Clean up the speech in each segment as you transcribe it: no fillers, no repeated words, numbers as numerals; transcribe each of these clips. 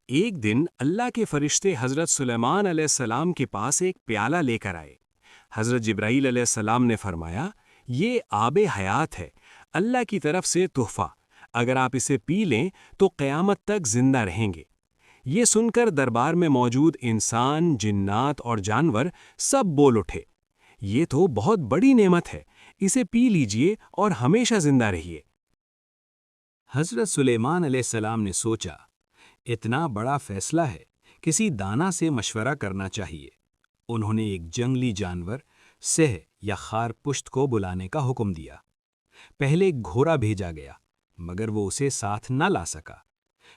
ایک دن اللہ کے فرشتے حضرت سلیمان علیہ السلام کے پاس ایک پیالہ لے کر آئے۔ حضرت جبرائیل علیہ السلام نے فرمایا، یہ آب حیات ہے، اللہ کی طرف سے تحفہ، اگر آپ اسے پی لیں تو قیامت تک زندہ رہیں گے۔ یہ سن کر دربار میں موجود انسان، جنات اور جانور سب بول اٹھے، یہ تو بہت بڑی نعمت ہے، اسے پی لیجئے اور ہمیشہ زندہ رہیے۔ حضرت سلیمان علیہ السلام نے سوچا، اتنا بڑا فیصلہ ہے، کسی دانا سے مشورہ کرنا چاہیے۔ انہوں نے ایک جنگلی جانور سہ یا خار پشت کو بلانے کا حکم دیا۔ پہلے گھوڑا بھیجا گیا مگر وہ اسے ساتھ نہ لا سکا،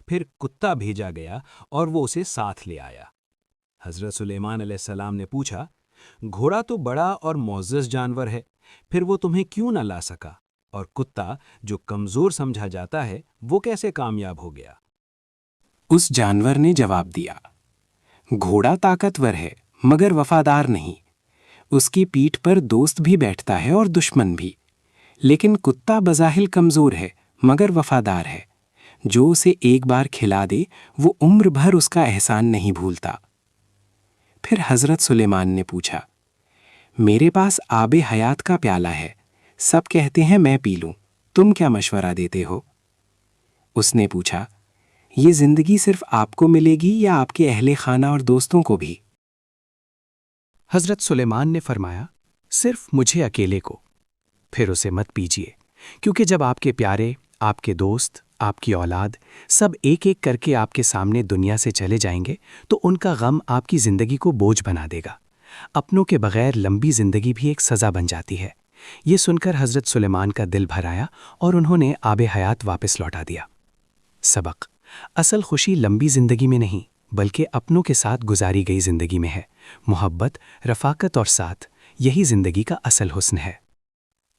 پھر کتا بھیجا گیا اور وہ اسے ساتھ لے آیا۔ حضرت سلیمان علیہ السلام نے پوچھا، گھوڑا تو بڑا اور معزز جانور ہے، پھر وہ تمہیں کیوں نہ لا سکا، اور کتا جو کمزور سمجھا جاتا ہے وہ کیسے کامیاب ہو گیا؟ اس جانور نے جواب دیا، گھوڑا طاقتور ہے مگر وفادار نہیں، اس کی پیٹھ پر دوست بھی بیٹھتا ہے اور دشمن بھی، لیکن کتا بظاہر کمزور ہے مگر وفادار ہے، جو اسے ایک بار کھلا دے وہ عمر بھر اس کا احسان نہیں بھولتا۔ پھر حضرت سلیمان نے پوچھا، میرے پاس آب حیات کا پیالہ ہے، سب کہتے ہیں میں پی لوں، تم کیا مشورہ دیتے ہو؟ اس نے پوچھا، یہ زندگی صرف آپ کو ملے گی یا آپ کے اہل خانہ اور دوستوں کو بھی؟ حضرت سلیمان نے فرمایا، صرف مجھے اکیلے کو۔ پھر اسے مت پیجیے، کیونکہ جب آپ کے پیارے، آپ کے دوست، آپ کی اولاد سب ایک ایک کر کے آپ کے سامنے دنیا سے چلے جائیں گے تو ان کا غم آپ کی زندگی کو بوجھ بنا دے گا۔ اپنوں کے بغیر لمبی زندگی بھی ایک سزا بن جاتی ہے۔ یہ سن کر حضرت سلیمان کا دل بھر آیا اور انہوں نے آب حیات واپس لوٹا دیا۔ سبق: اصل خوشی لمبی زندگی میں نہیں بلکہ اپنوں کے ساتھ گزاری گئی زندگی میں ہے۔ محبت، رفاقت اور ساتھ، یہی زندگی کا اصل حسن ہے۔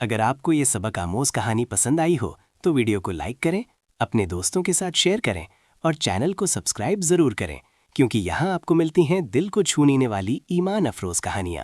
اگر آپ کو یہ سبق آموز کہانی پسند آئی ہو تو ویڈیو کو لائک کریں، اپنے دوستوں کے ساتھ شیئر کریں اور چینل کو سبسکرائب ضرور کریں، کیونکہ یہاں آپ کو ملتی ہیں دل کو چھو لینے والی ایمان افروز کہانیاں۔